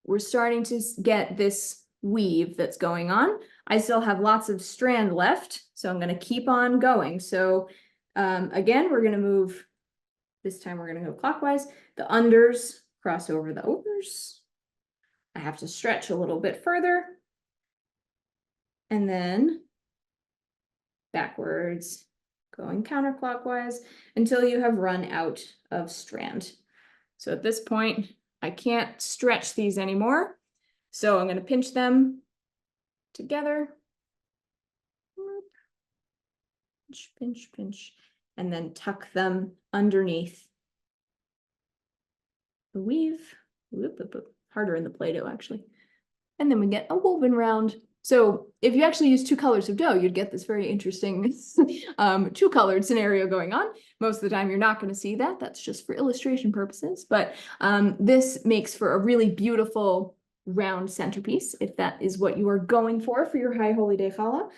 we're starting to get this weave that's going on. I still have lots of strand left, so I'm going to keep on going. So again, we're going to move. This time we're going to go clockwise. The unders cross over the overs. I have to stretch a little bit further. And then backwards, going counterclockwise until you have run out of strand. So at this point, I can't stretch these anymore. So I'm going to pinch them together. Pinch, pinch, pinch. And then tuck them underneath the weave. Harder in the Play-Doh, actually. And then we get a woven round. So if you actually use 2 colors of dough, you'd get this very interesting 2-colored scenario going on. Most of the time, you're not going to see that. That's just for illustration purposes. But this makes for a really beautiful round centerpiece, if that is what you are going for your High Holy Day challah.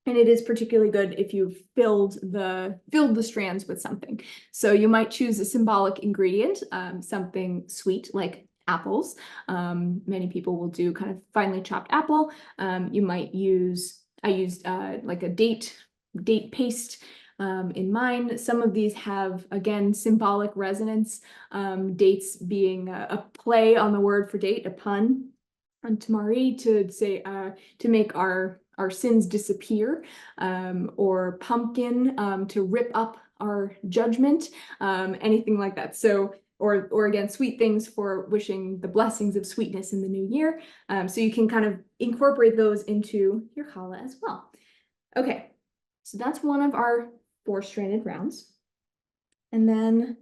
And it is particularly good if you've filled the strands with something. So you might choose a symbolic ingredient, something sweet like apples. Many people will do kind of finely chopped apple. You might use, I used like a date paste in mine. Some of these have, again, symbolic resonance, dates being a play on the word for date, a pun on tamari, to say, to make our sins disappear, or pumpkin, to rip up our judgment, anything like that. So, or again, sweet things for wishing the blessings of sweetness in the new year. So you can kind of incorporate those into your challah as well. Okay, so that's one of our 4-stranded rounds. And then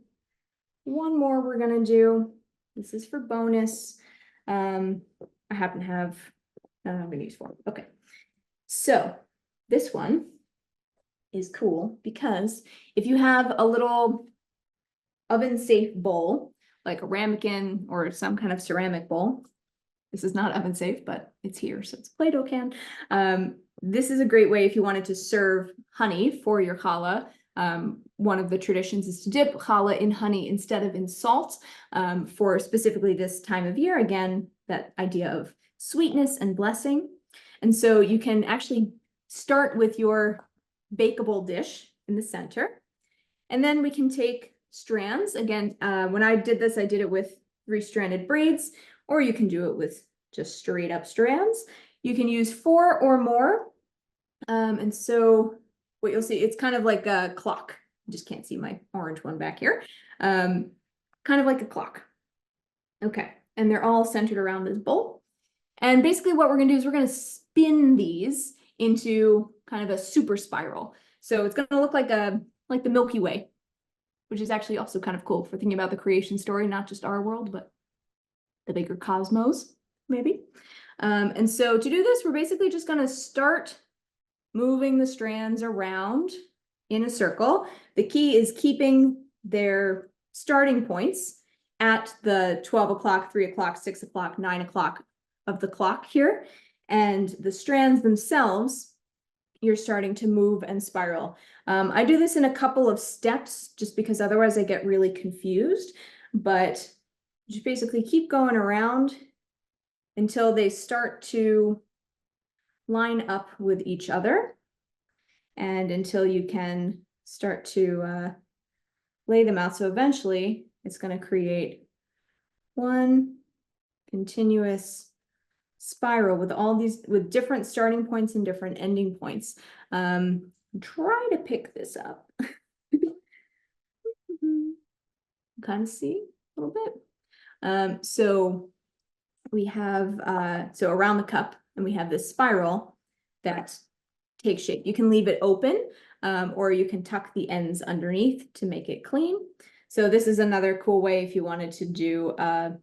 one more we're gonna do. This is for bonus. I happen to have, I'm gonna use 4. Okay. So this one is cool because if you have a little oven-safe bowl, like a ramekin or some kind of ceramic bowl, this is not oven-safe, but it's here, so it's a Play-Doh can. This is a great way if you wanted to serve honey for your challah. One of the traditions is to dip challah in honey instead of in salt, for specifically this time of year. Again, that idea of sweetness and blessing. And so you can actually start with your bakeable dish in the center. And then we can take strands. Again, when I did this, I did it with 3-stranded braids, or you can do it with just straight up strands. You can use 4 or more. And so what you'll see, it's kind of like a clock. I just can't see my orange one back here. Kind of like a clock. Okay, and they're all centered around this bowl. And basically what we're gonna do is we're gonna spin these into kind of a super spiral. So it's gonna look like the Milky Way, which is actually also kind of cool for thinking about the creation story, not just our world, but the bigger cosmos, maybe. And so to do this, we're basically just gonna start moving the strands around in a circle. The key is keeping their starting points at the 12 o'clock, 3 o'clock, 6 o'clock, 9 o'clock of the clock here. And the strands themselves, you're starting to move and spiral. I do this in a couple of steps just because otherwise I get really confused, but just basically keep going around until they start to line up with each other and until you can start to lay them out. So eventually it's going to create one continuous spiral with all these, with different starting points and different ending points. Try to pick this up. Kind of see a little bit. So we have, so around the cup, and we have this spiral that takes shape. You can leave it open, or you can tuck the ends underneath to make it clean. So this is another cool way if you wanted to do a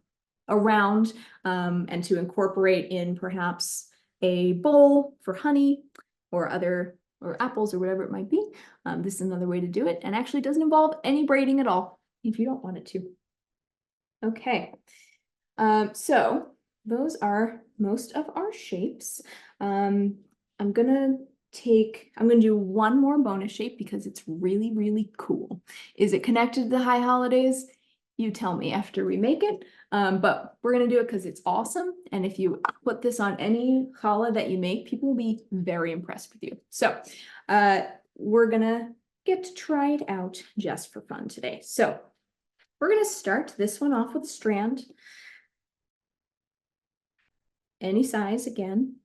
round, and to incorporate in perhaps a bowl for honey or apples or whatever it might be. This is another way to do it, and actually doesn't involve any braiding at all if you don't want it to. Okay, so those are most of our shapes. I'm gonna do one more bonus shape because it's really, really cool. Is it connected to the high holidays? You tell me after we make it. But we're gonna do it because it's awesome. And if you put this on any challah that you make, people will be very impressed with you. So we're gonna get to try it out just for fun today. So we're gonna start this one off with a strand. Any size again.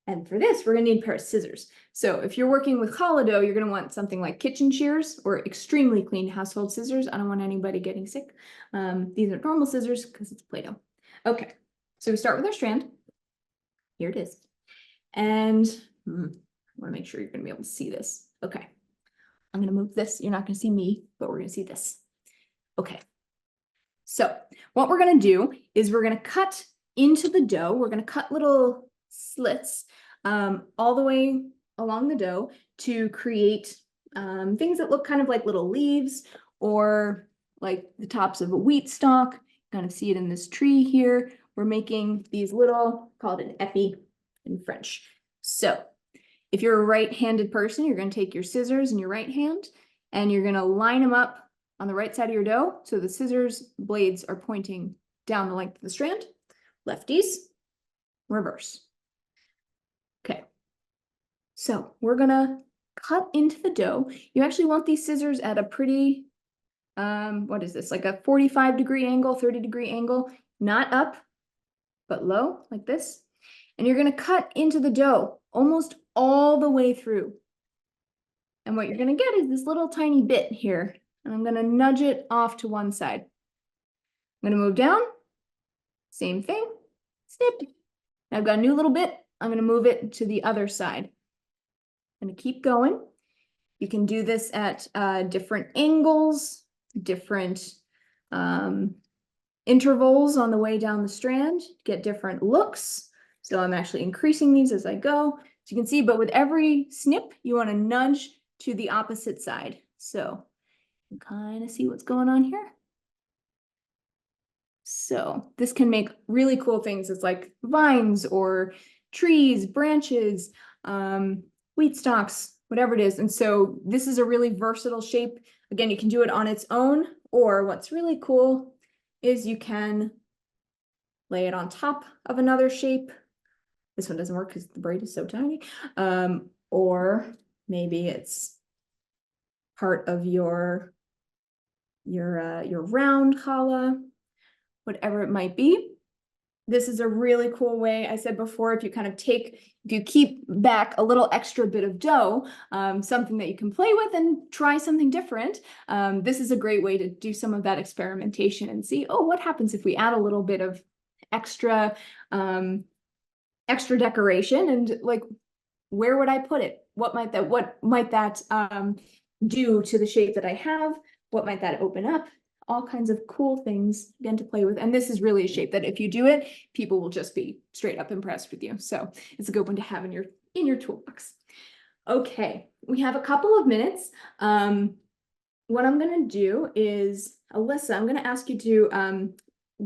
And for this, we're gonna need a pair of scissors. So if you're working with challah dough, you're gonna want something like kitchen shears or extremely clean household scissors. I don't want anybody getting sick. These are normal scissors because it's Play-Doh. Okay, so we start with our strand. Here it is. And I wanna make sure you're gonna be able to see this. Okay, I'm gonna move this. You're not gonna see me, but we're gonna see this. Okay, so what we're gonna do is we're gonna cut into the dough. We're gonna cut little slits all the way along the dough to create things that look kind of like little leaves or like the tops of a wheat stalk. Kind of see it in this tree here. We're making these little, called an épi in French. So if you're a right-handed person, you're going to take your scissors in your right hand and you're going to line them up on the right side of your dough. So the scissors blades are pointing down the length of the strand. Lefties, reverse. Okay, so we're gonna cut into the dough. You actually want these scissors at a pretty, what is this, like a 45-degree angle, 30-degree angle, not up, but low, like this. And you're gonna cut into the dough almost all the way through. And what you're gonna get is this little tiny bit here. And I'm gonna nudge it off to one side. I'm gonna move down, same thing, snip. Now I've got a new little bit. I'm going to move it to the other side. I'm going to keep going. You can do this at different angles, different intervals on the way down the strand, get different looks. So I'm actually increasing these as I go. So you can see, but with every snip, you want to nudge to the opposite side. So you can kind of see what's going on here. So this can make really cool things. It's like vines or trees, branches, wheat stalks, whatever it is. And so this is a really versatile shape. Again, you can do it on its own, or what's really cool is you can lay it on top of another shape. This one doesn't work because the braid is so tiny. Or maybe it's part of your round challah, whatever it might be. This is a really cool way. I said before, if you keep back a little extra bit of dough, something that you can play with and try something different. This is a great way to do some of that experimentation and see, oh, what happens if we add a little bit of extra decoration, and like, where would I put it? What might that do to the shape that I have? What might that open up? All kinds of cool things again to play with. And this is really a shape that if you do it, people will just be straight up impressed with you. So it's a good one to have in your toolbox. Okay, we have a couple of minutes. What I'm gonna do is, Alyssa, I'm gonna ask you to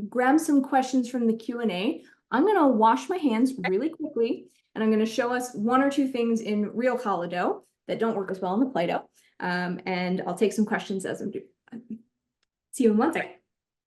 grab some questions from the Q&A. I'm gonna wash my hands really quickly, and I'm gonna show us one or two things in real challah dough. that don't work as well in the Play-Doh. And I'll take some questions as I'm doing. See you in 1 second.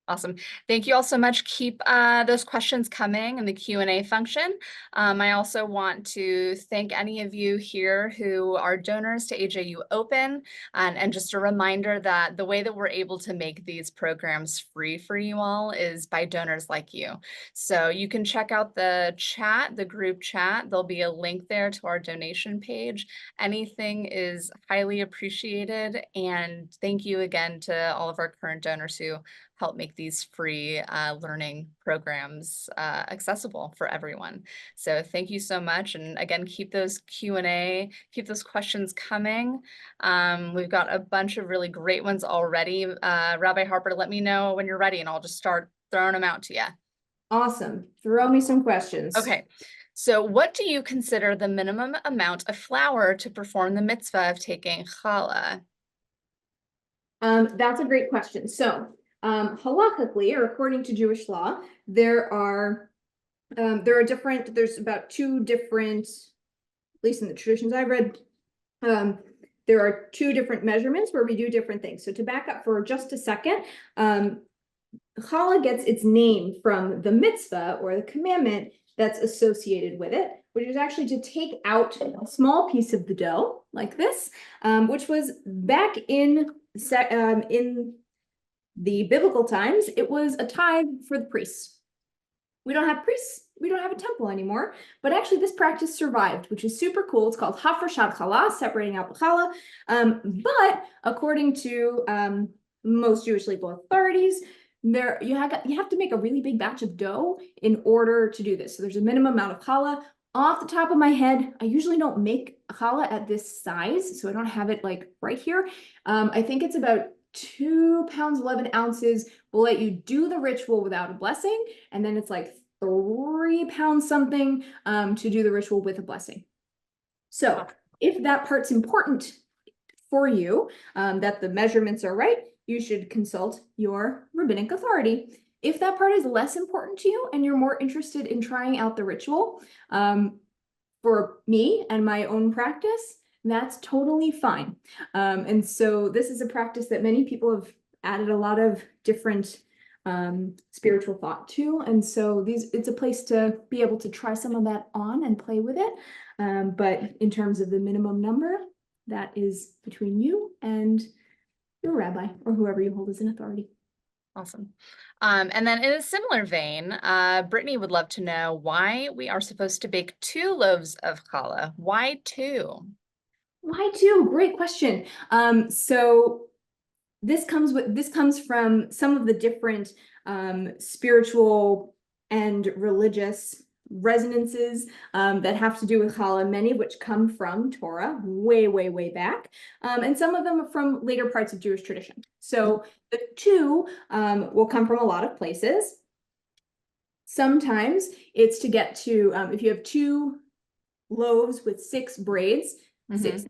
Awesome. Thank you all so much. Keep those questions coming in the Q&A function. I also want to thank any of you here who are donors to AJU Open. And just a reminder that the way that we're able to make these programs free for you all is by donors like you. So you can check out the chat, the group chat. There'll be a link there to our donation page. Anything is highly appreciated. And thank you again to all of our current donors who help make these free learning programs accessible for everyone. So thank you so much. And again, keep those Q&A, keep those questions coming. We've got a bunch of really great ones already. Rabbi Harper, let me know when you're ready and I'll just start throwing them out to you. Awesome. Throw me some questions. Okay. So what do you consider the minimum amount of flour to perform the mitzvah of taking challah? That's a great question. So halachically, or according to Jewish law, there's about 2 different, at least in the traditions I've read, there are 2 different measurements where we do different things. So to back up for just a second, challah gets its name from the mitzvah or the commandment that's associated with it, which is actually to take out a small piece of the dough like this, which was back in the biblical times, it was a tithe for the priests. We don't have priests, we don't have a temple anymore, but actually this practice survived, which is super cool. It's called hafrashat challah, separating out the challah. But according to most Jewish legal authorities, you have to make a really big batch of dough in order to do this. So there's a minimum amount of challah. Off the top of my head, I usually don't make a challah at this size, so I don't have it like right here. I think it's about 2 pounds, 11 ounces. Will let you do the ritual without a blessing. And then it's like 3 pounds something to do the ritual with a blessing. So if that part's important for you, that the measurements are right, you should consult your rabbinic authority. If that part is less important to you and you're more interested in trying out the ritual, for me and my own practice, that's totally fine. And so this is a practice that many people have added a lot of different spiritual thought to. And so it's a place to be able to try some of that on and play with it. But in terms of the minimum number, that is between you and your rabbi or whoever you hold as an authority. Awesome. And then in a similar vein, Brittany would love to know why we are supposed to bake 2 loaves of challah. Why 2? Why 2? Great question. So this comes from some of the different spiritual and religious resonances that have to do with challah, many of which come from Torah way, way, way back. And some of them are from later parts of Jewish tradition. So the 2 will come from a lot of places. Sometimes it's to get to, if you have 2 loaves with 6 braids, 6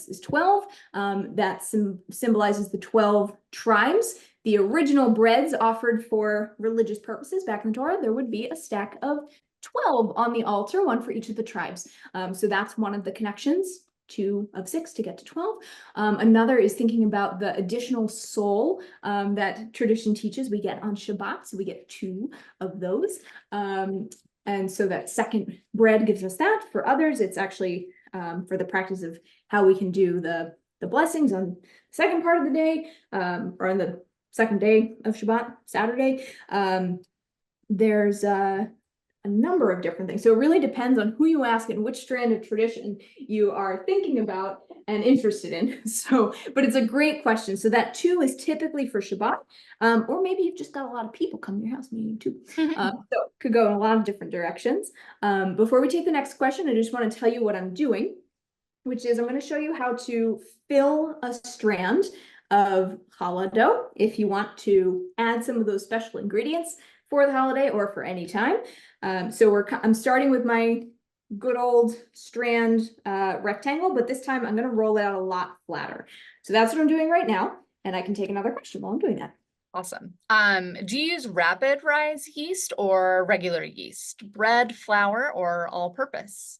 is 12. That symbolizes the 12 tribes. The original breads offered for religious purposes back in the Torah, there would be a stack of 12 on the altar, 1 for each of the tribes. So that's one of the connections, 2 of 6 to get to 12. Another is thinking about the additional soul that tradition teaches we get on Shabbat. So we get 2 of those. And so that second bread gives us that. For others, it's actually for the practice of how we can do the blessings on the second part of the day, or on the second day of Shabbat, Saturday. There's a number of different things. So it really depends on who you ask and which strand of tradition you are thinking about and interested in. So, but it's a great question. So that 2 is typically for Shabbat, or maybe you've just got a lot of people come to your house meeting too. So it could go in a lot of different directions. Before we take the next question, I just want to tell you what I'm doing, which is I'm going to show you how to fill a strand of challah dough if you want to add some of those special ingredients for the holiday or for any time. So I'm starting with my good old strand rectangle, but this time I'm going to roll it out a lot flatter. So that's what I'm doing right now. And I can take another question while I'm doing that. Awesome. Do you use rapid rise yeast or regular yeast? Bread, flour, or all purpose?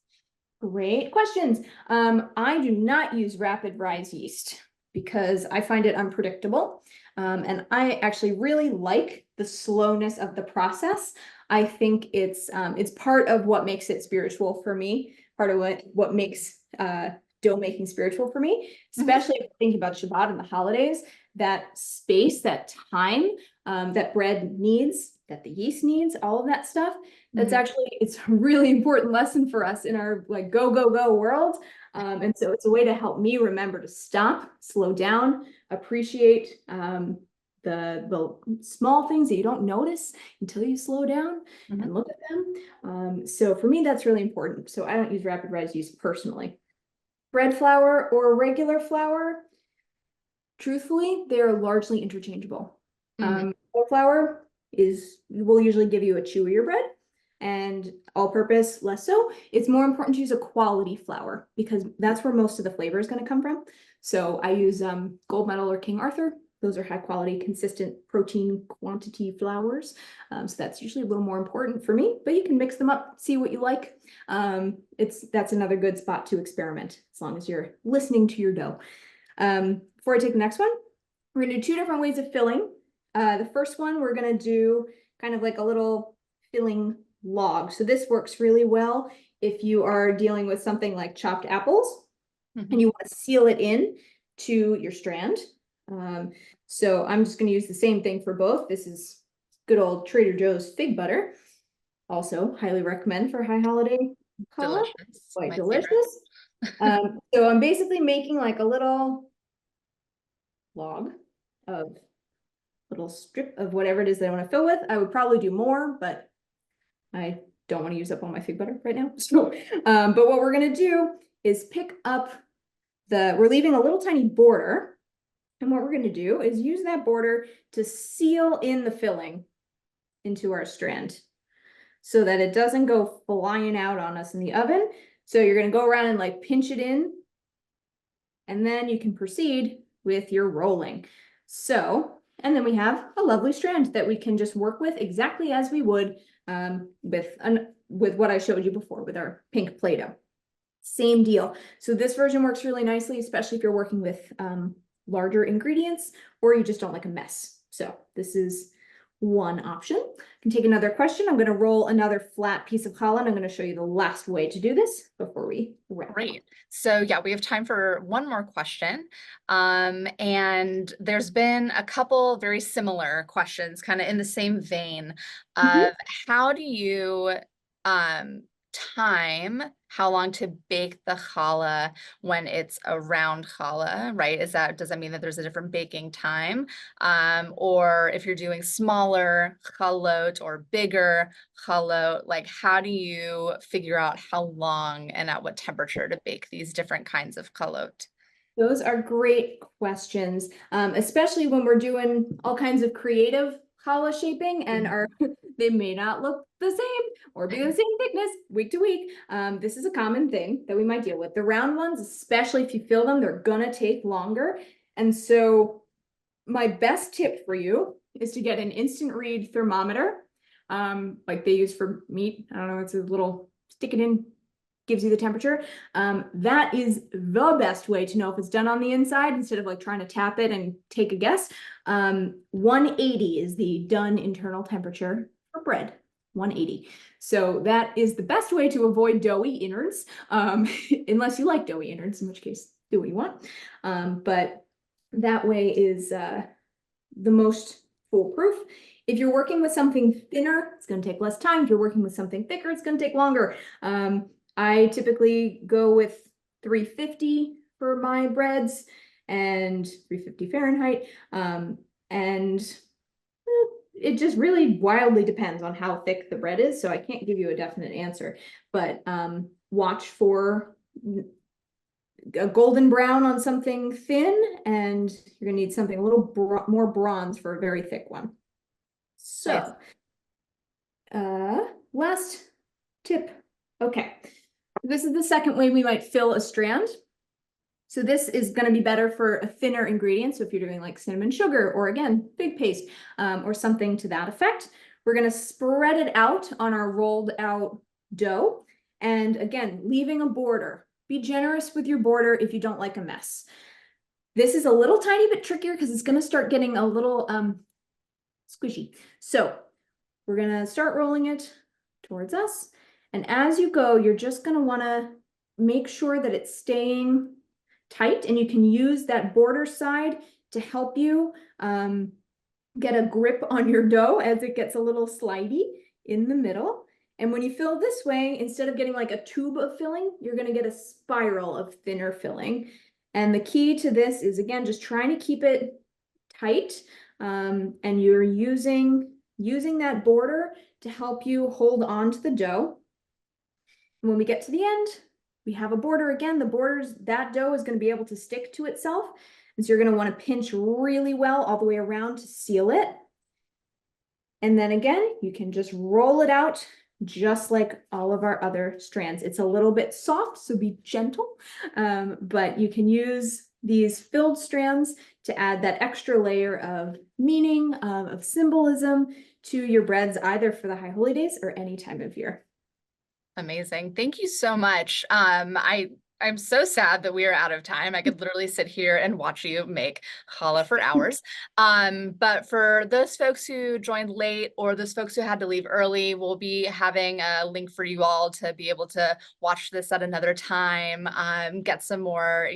Great questions. I do not use rapid rise yeast because I find it unpredictable. And I actually really like the slowness of the process. I think it's part of what makes it spiritual for me, part of what makes dough making spiritual for me, especially if thinking about Shabbat and the holidays, that space, that time that bread needs, that the yeast needs, all of that stuff. That's actually, it's a really important lesson for us in our like go, go, go world. And so it's a way to help me remember to stop, slow down, appreciate the small things that you don't notice until you slow down and look at them. So for me, that's really important. So I don't use rapid rise yeast personally. Bread flour or regular flour, truthfully, they're largely interchangeable. Bread flour will usually give you a chewier bread, and all-purpose less so. It's more important to use a quality flour because that's where most of the flavor is going to come from. So I use Gold Medal or King Arthur. Those are high quality, consistent protein quantity flours. So that's usually a little more important for me, but you can mix them up, see what you like. That's another good spot to experiment as long as you're listening to your dough. Before I take the next one, we're gonna do two different ways of filling. The first one, we're gonna do kind of like a little filling log. So this works really well if you are dealing with something like chopped apples and you want to seal it in to your strand. So I'm just going to use the same thing for both. This is good old Trader Joe's fig butter. Also highly recommend for high holiday challah. Delicious. Quite My delicious. So I'm basically making like a little log of little strip of whatever it is that I want to fill with. I would probably do more, but I don't want to use up all my fig butter right now. So, but what we're going to do is pick up we're leaving a little tiny border. And what we're going to do is use that border to seal in the filling into our strand so that it doesn't go flying out on us in the oven. So you're going to go around and like pinch it in, and then you can proceed with your rolling. So, and then we have a lovely strand that we can just work with exactly as we would with what I showed you before with our pink Play-Doh. Same deal. So this version works really nicely, especially if you're working with larger ingredients or you just don't like a mess. So this is one option. I can take another question. I'm going to roll another flat piece of challah, and I'm going to show you the last way to do this before we wrap. Great. So yeah, we have time for one more question. And there's been a couple very similar questions kind of in the same vein of how do you time how long to bake the challah when it's a round challah, right? Does that mean that there's a different baking time? Or if you're doing smaller chalot or bigger chalot, like how do you figure out how long and at what temperature to bake these different kinds of chalot? Those are great questions, especially when we're doing all kinds of creative challah shaping and they may not look the same or be the same thickness week to week. This is a common thing that we might deal with. The round ones, especially if you fill them, they're gonna take longer. And so my best tip for you is to get an instant read thermometer, like they use for meat. I don't know, it's a little stick it in, gives you the temperature. That is the best way to know if it's done on the inside instead of like trying to tap it and take a guess. 180 is the done internal temperature for bread. 180. So that is the best way to avoid doughy innards, unless you like doughy innards, in which case do what you want. But that way is the most foolproof. If you're working with something thinner, it's going to take less time. If you're working with something thicker, it's going to take longer. I typically go with 350 for my breads and 350 Fahrenheit. And it just really wildly depends on how thick the bread is. So I can't give you a definite answer, but watch for a golden brown on something thin, and you're gonna need something a little more bronze for a very thick one. So, last tip. Okay, this is the second way we might fill a strand. So this is going to be better for a thinner ingredient. So if you're doing like cinnamon sugar or again, fig paste or something to that effect, we're going to spread it out on our rolled out dough. And again, leaving a border. Be generous with your border if you don't like a mess. This is a little tiny bit trickier because it's going to start getting a little squishy. So we're going to start rolling it towards us. And as you go, you're just going to want to make sure that it's staying tight, and you can use that border side to help you get a grip on your dough as it gets a little slidey in the middle. And when you fill this way, instead of getting like a tube of filling, you're going to get a spiral of thinner filling. And the key to this is, again, just trying to keep it tight, and you're using that border to help you hold on to the dough. And when we get to the end, we have a border again. The borders, that dough is going to be able to stick to itself. And so you're going to want to pinch really well all the way around to seal it. And then again, you can just roll it out just like all of our other strands. It's a little bit soft, so be gentle, but you can use these filled strands to add that extra layer of meaning, of symbolism to your breads, either for the High Holy Days or any time of year. Amazing. Thank you so much. I'm so sad that we are out of time. I could literally sit here and watch you make challah for hours. But for those folks who joined late or those folks who had to leave early, we'll be having a link for you all to be able to watch this at another time, get some more,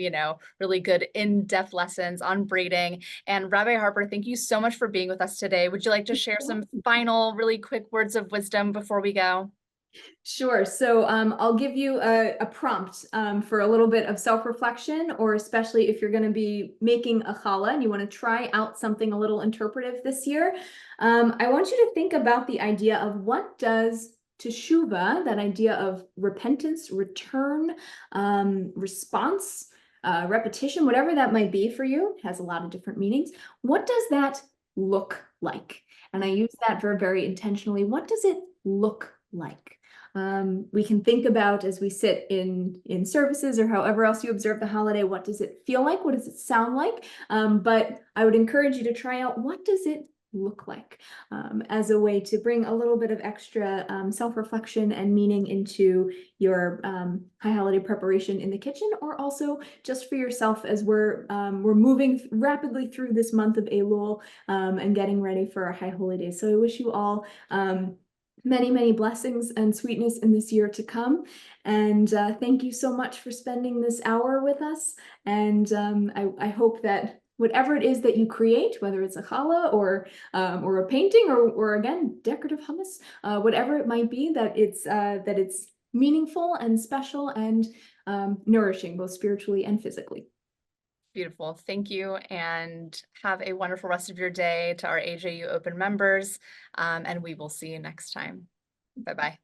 really good in-depth lessons on braiding. And Rabbi Harper, thank you so much for being with us today. Would you like to share some final, really quick words of wisdom before we go? Sure. So I'll give you a prompt for a little bit of self-reflection, or especially if you're going to be making a challah and you want to try out something a little interpretive this year. I want you to think about the idea of what does teshuvah, that idea of repentance, return, response, repetition, whatever that might be for you, has a lot of different meanings. What does that look like? And I use that verb very intentionally. What does it look like? We can think about, as we sit in services or however else you observe the holiday, what does it feel like? What does it sound like? But I would encourage you to try out, what does it look like, as a way to bring a little bit of extra self-reflection and meaning into your high holiday preparation in the kitchen, or also just for yourself as we're moving rapidly through this month of Elul and getting ready for our high holy days. So I wish you all many, many blessings and sweetness in this year to come. And thank you so much for spending this hour with us. And I hope that whatever it is that you create, whether it's a challah or a painting or again, decorative hummus, whatever it might be, that it's meaningful and special and nourishing, both spiritually and physically. Beautiful. Thank you. And have a wonderful rest of your day to our AJU Open members. And we will see you next time. Bye-bye.